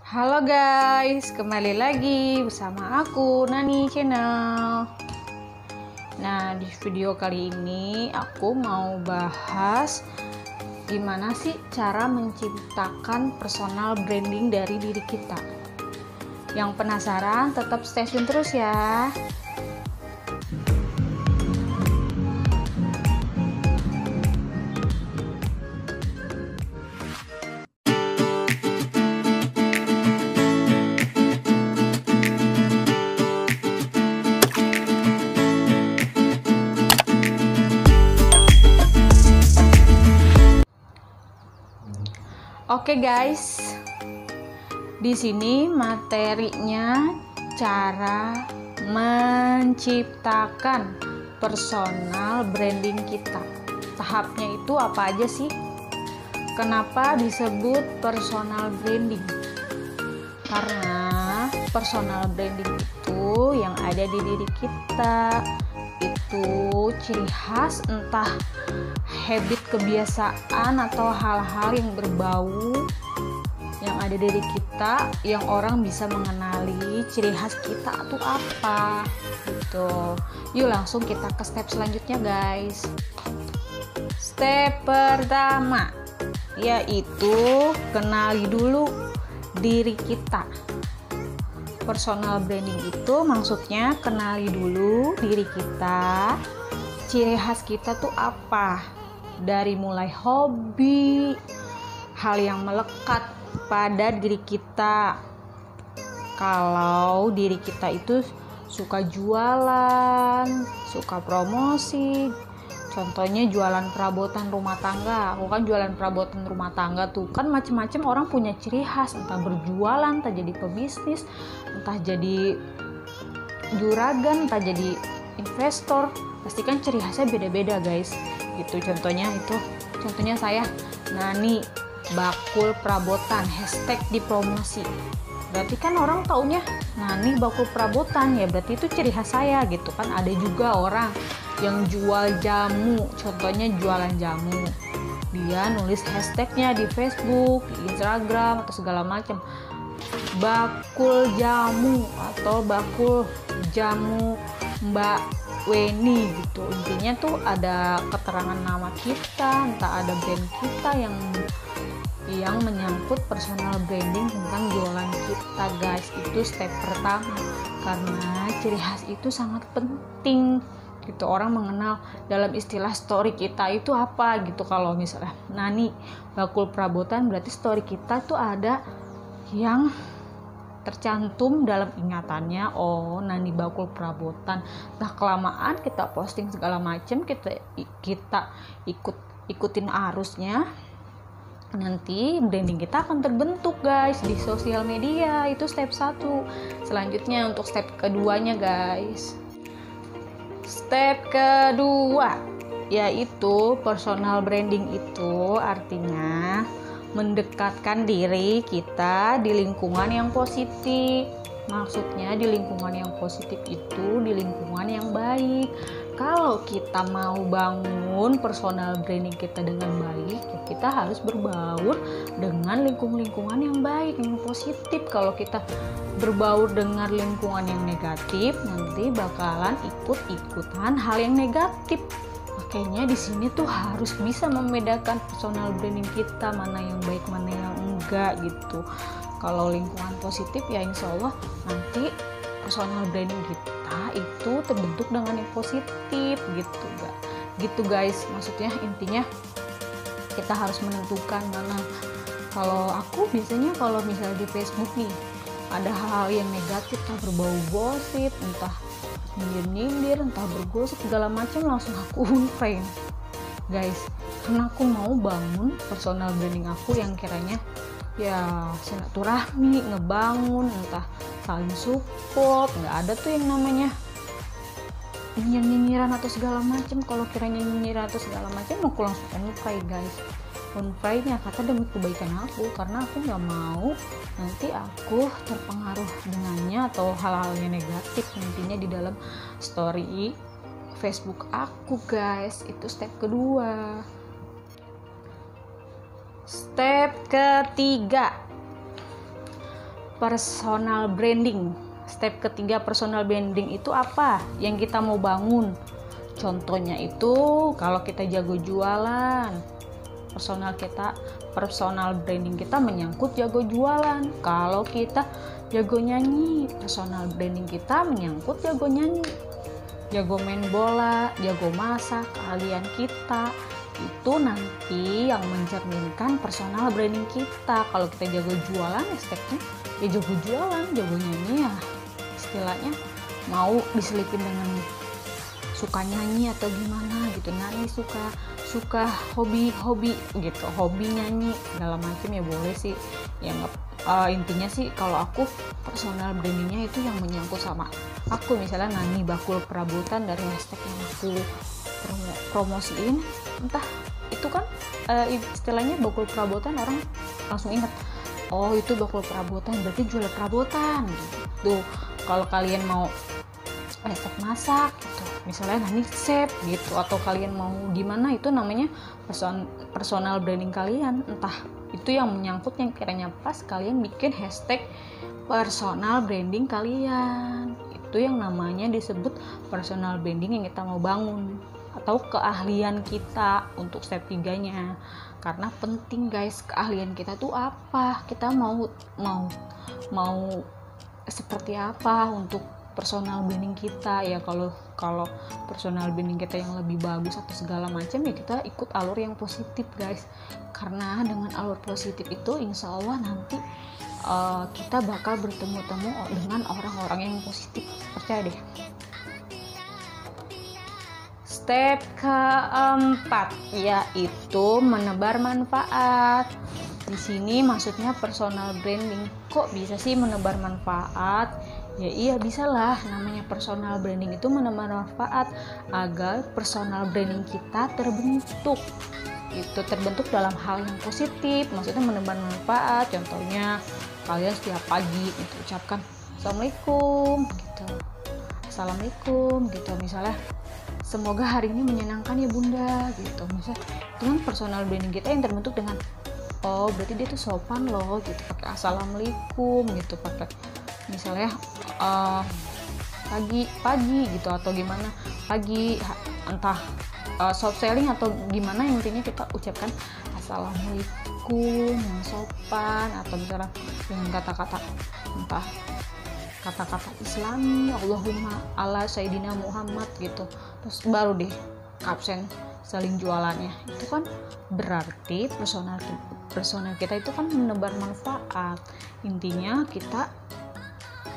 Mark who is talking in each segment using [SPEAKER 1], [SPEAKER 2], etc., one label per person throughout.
[SPEAKER 1] Halo guys, kembali lagi bersama aku Nani Channel. Nah, di video kali ini aku mau bahas gimana sih cara menciptakan personal branding dari diri kita. Yang penasaran tetap stay tune terus ya. Oke guys, di sini materinya cara menciptakan personal branding kita. Tahapnya itu apa aja sih? Kenapa disebut personal branding? Karena personal branding itu yang ada di diri kita, itu ciri khas entah habit, kebiasaan atau hal-hal yang berbau yang ada dari kita yang orang bisa mengenali ciri khas kita itu apa gitu. Yuk langsung kita ke step selanjutnya guys. Step pertama yaitu kenali dulu diri kita. Personal branding itu maksudnya kenali dulu diri kita, ciri khas kita tuh apa, dari mulai hobi, hal yang melekat pada diri kita. Kalau diri kita itu suka jualan, suka promosi, contohnya jualan perabotan rumah tangga. Aku kan jualan perabotan rumah tangga tuh kan macam-macam orang punya ciri khas, entah berjualan, entah jadi pebisnis, entah jadi juragan, entah jadi investor. Pasti kan ciri khasnya beda-beda guys gitu. Contohnya saya Nani bakul perabotan, hashtag dipromosi, berarti kan orang taunya Nani bakul perabotan, ya berarti itu ciri khas saya gitu kan. Ada juga orang yang jual jamu, contohnya jualan jamu, dia nulis hashtagnya di Facebook, di Instagram atau segala macam, bakul jamu atau bakul jamu Mbak Weni gitu. Intinya tuh ada keterangan nama kita, entah ada brand kita yang menyangkut personal branding tentang jualan kita guys. Itu step pertama, karena ciri khas itu sangat penting gitu. Orang mengenal dalam istilah story kita itu apa gitu. Kalau misalnya Nani bakul perabotan, berarti story kita tuh ada yang tercantum dalam ingatannya, oh Nani bakul perabotan. Nah kelamaan kita posting segala macam, kita ikutin arusnya, nanti branding kita akan terbentuk guys di sosial media. Itu step 1. Selanjutnya untuk step keduanya guys. Step kedua yaitu personal branding itu artinya mendekatkan diri kita di lingkungan yang positif. Maksudnya di lingkungan yang positif itu di lingkungan yang baik. Kalau kita mau bangun personal branding kita dengan baik, ya kita harus berbaur dengan lingkungan yang baik, yang positif. Kalau kita berbaur dengan lingkungan yang negatif, nanti bakalan ikut-ikutan hal yang negatif. Makanya di sini tuh harus bisa membedakan personal branding kita, mana yang baik, mana yang enggak gitu. Kalau lingkungan positif ya insya Allah nanti personal branding kita itu terbentuk dengan yang positif gitu guys. Maksudnya intinya kita harus menentukan mana. Kalau aku biasanya kalau misalnya di Facebook nih ada hal yang negatif, entah berbau gosip, entah nyindir, entah bergosip segala macam, langsung aku unfriend guys. Karena aku mau bangun personal branding aku yang kiranya ya silaturahmi, ngebangun, entah saling support. Nggak ada tuh yang namanya nyinyiran atau segala macam. Kalau kiranya nyinyiran atau segala macam, aku langsung unfriend guys. Unfriendnya kata demi kebaikan aku, karena aku nggak mau nanti aku terpengaruh dengannya atau hal-hal yang negatif nantinya di dalam story Facebook aku guys. Itu step kedua. Step ketiga personal branding. Step ketiga personal branding itu apa yang kita mau bangun. Contohnya itu kalau kita jago jualan, personal branding kita menyangkut jago jualan. Kalau kita jago nyanyi, personal branding kita menyangkut jago nyanyi. Jago main bola, jago masak, keahlian kita itu nanti yang mencerminkan personal branding kita. Kalau kita jago jualan, stepnya ya jago jualan, jago nyanyi ya istilahnya mau diselipin dengan suka nyanyi atau gimana gitu, nyanyi suka hobi gitu, hobi nyanyi segala macam ya boleh sih ya. Intinya sih kalau aku personal brandingnya itu yang menyangkut sama aku, misalnya nyanyi bakul perabotan dari hashtag yang aku promosiin, entah itu kan istilahnya bakul perabotan, orang langsung ingat oh itu bakul perabotan berarti jual perabotan gitu. Kalau kalian mau resep masak gitu, misalnya nanti chef gitu, atau kalian mau gimana, itu namanya personal branding kalian. Entah itu yang menyangkut yang kiranya pas, kalian bikin hashtag personal branding kalian, itu yang namanya disebut personal branding yang kita mau bangun atau keahlian kita untuk step 3-nya. Karena penting guys, keahlian kita tuh apa, kita mau seperti apa untuk personal branding kita ya. Kalau personal branding kita yang lebih bagus atau segala macam ya kita ikut alur yang positif guys, karena dengan alur positif itu insya Allah nanti kita bakal bertemu dengan orang-orang yang positif, percaya deh. Step keempat yaitu menebar manfaat. Di sini maksudnya personal branding. Kok bisa sih menebar manfaat? Ya iya bisa lah, namanya personal branding itu menebar manfaat agar personal branding kita terbentuk. Itu terbentuk dalam hal yang positif, maksudnya menebar manfaat. Contohnya kalian setiap pagi itu ucapkan assalamualaikum gitu, assalamualaikum gitu, misalnya semoga hari ini menyenangkan ya bunda gitu. Misalnya itu kan personal branding kita yang terbentuk dengan oh berarti dia tuh sopan loh gitu, pakai assalamualaikum gitu, pakai misalnya pagi gitu atau gimana pagi, entah soft selling atau gimana, intinya kita ucapkan assalamualaikum yang sopan, atau misalnya dengan kata-kata entah kata-kata Islami, Allahumma ala Sayyidina Muhammad gitu, terus baru deh absen saling jualannya. Itu kan berarti personal kita itu kan menebar manfaat. Intinya kita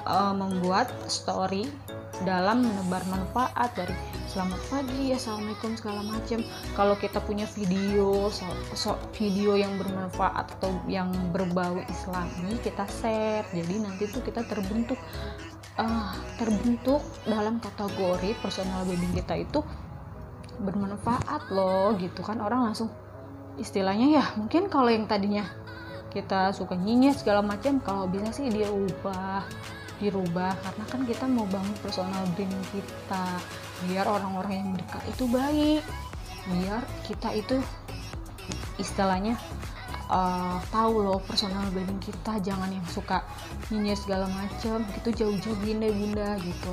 [SPEAKER 1] membuat story dalam menebar manfaat dari selamat pagi, assalamualaikum segala macam. Kalau kita punya video video yang bermanfaat atau yang berbau Islami, kita share. Jadi nanti tuh kita terbentuk dalam kategori personal branding kita itu bermanfaat loh gitu kan. Orang langsung istilahnya ya, mungkin kalau yang tadinya kita suka nyinyir segala macam, kalau bisa sih dirubah karena kan kita mau bangun personal branding kita biar orang-orang yang dekat itu baik, biar kita itu istilahnya tahu loh personal branding kita, jangan yang suka nyinyir segala macam gitu, jauh-jauh bunda gitu.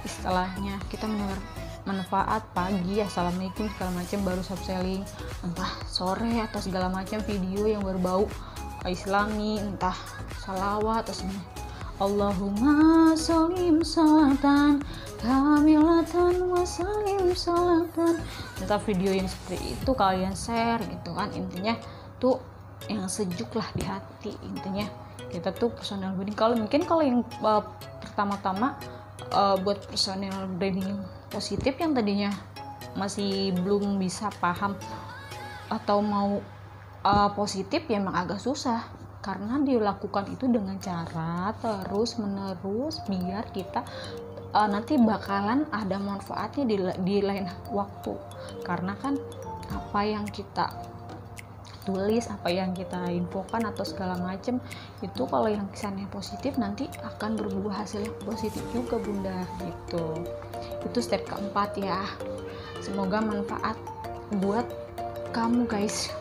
[SPEAKER 1] Istilahnya kita menebar manfaat pagi assalamualaikum segala macam, baru soft selling entah sore atau segala macam video yang berbau Islami, entah salawat atau semuanya. Allahumma salim salatan kamilatan wa salim salatan, entah video yang seperti itu kalian share gitu kan. Intinya tuh yang sejuk lah di hati. Intinya kita tuh personal branding. Kalau yang pertama-tama buat personal branding positif yang tadinya masih belum bisa paham atau mau positif ya emang agak susah, karena dilakukan itu dengan cara terus menerus biar kita nanti bakalan ada manfaatnya di lain waktu. Karena kan apa yang kita tulis, apa yang kita infokan atau segala macem itu kalau yang kesannya positif nanti akan berbuah hasil yang positif juga bunda gitu. Itu step keempat ya, semoga manfaat buat kamu guys.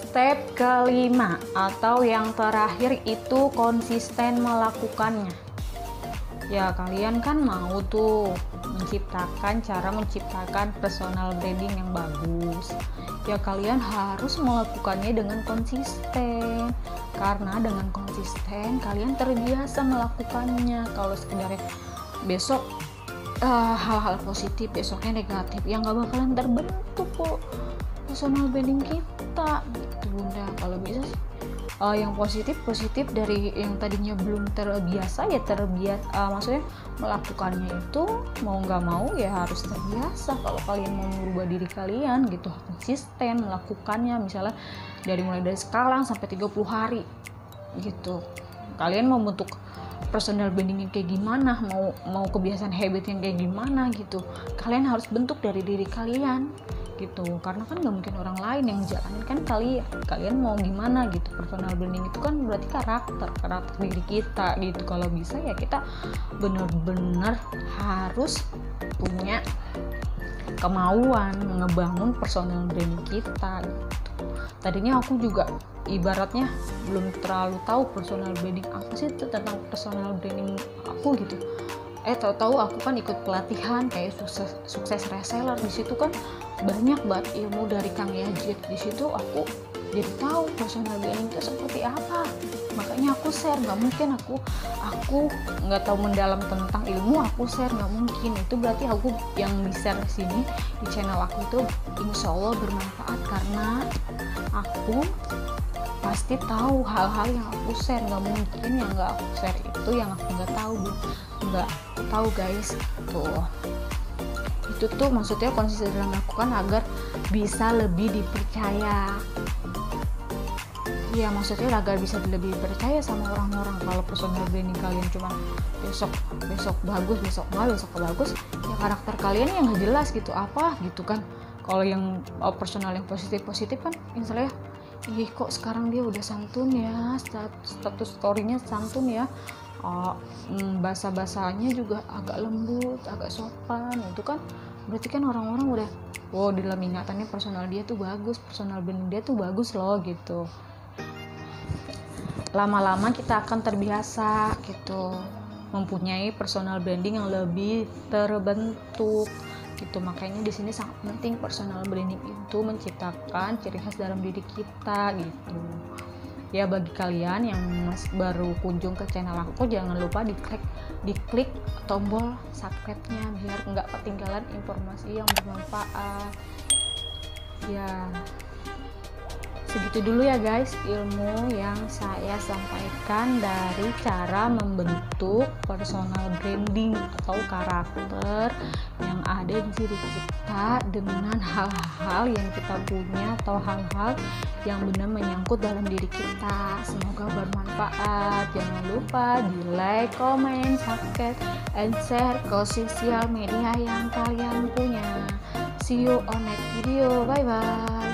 [SPEAKER 1] Step kelima atau yang terakhir itu konsisten melakukannya. Ya, kalian kan mau tuh menciptakan personal branding yang bagus. Ya, kalian harus melakukannya dengan konsisten. Karena dengan konsisten kalian terbiasa melakukannya. Kalau sebenarnya besok hal-hal positif, besoknya negatif, ya nggak bakalan terbentuk kok personal branding kita gitu bunda. Kalau bisa sih yang positif dari yang tadinya belum terbiasa ya maksudnya melakukannya itu mau nggak mau ya harus terbiasa. Kalau kalian mau merubah diri kalian gitu, konsisten melakukannya, misalnya mulai dari sekarang sampai 30 hari gitu. Kalian mau bentuk personal branding yang kayak gimana, mau kebiasaan habit yang kayak gimana gitu, kalian harus bentuk dari diri kalian gitu. Karena kan nggak mungkin orang lain yang jalanin, kan kalian mau gimana gitu. Personal branding itu kan berarti karakter diri kita gitu. Kalau bisa ya kita bener-bener harus punya kemauan ngebangun personal branding kita gitu. Tadinya aku juga ibaratnya belum terlalu tahu personal branding apa sih itu, tentang personal branding aku gitu. Tahu-tahu aku kan ikut pelatihan kayak sukses reseller. Di situ kan banyak banget ilmu dari Kang Yajid. Di situ aku jadi tahu personal branding itu seperti apa. Makanya aku share, nggak mungkin aku nggak tahu mendalam tentang ilmu aku share, nggak mungkin. Itu berarti aku yang di share sini di channel aku itu insya Allah bermanfaat, karena aku pasti tahu hal-hal yang aku share. Nggak mungkin yang nggak aku share itu yang aku nggak tahu guys. Itu tuh maksudnya konsisten dalam melakukan agar bisa lebih dipercaya. Ya maksudnya agar bisa lebih dipercaya sama orang-orang. Kalau personal branding kalian cuma besok bagus, besok bagus, ya karakter kalian yang nggak jelas gitu apa gitu kan. Kalau yang personal yang positif kan misalnya, kok sekarang dia udah santun ya, status story-nya santun ya, bahasa-bahasanya juga agak lembut, agak sopan. Itu kan berarti kan orang-orang udah di dalam ingatannya personal dia tuh bagus, personal branding dia tuh bagus loh gitu. Lama-lama kita akan terbiasa gitu mempunyai personal branding yang lebih terbentuk gitu. Makanya di sini sangat penting personal branding itu menciptakan ciri khas dalam diri kita gitu. Ya bagi kalian yang baru kunjung ke channel aku, jangan lupa diklik tombol subscribe-nya biar nggak ketinggalan informasi yang bermanfaat. Ya segitu dulu ya guys ilmu yang saya sampaikan dari cara membentuk personal branding atau karakter yang ada di diri kita dengan hal-hal yang kita punya atau hal-hal yang benar menyangkut dalam diri kita. Semoga bermanfaat. Jangan lupa di like, comment, subscribe, and share ke sosial media yang kalian punya. See you on next video. Bye bye.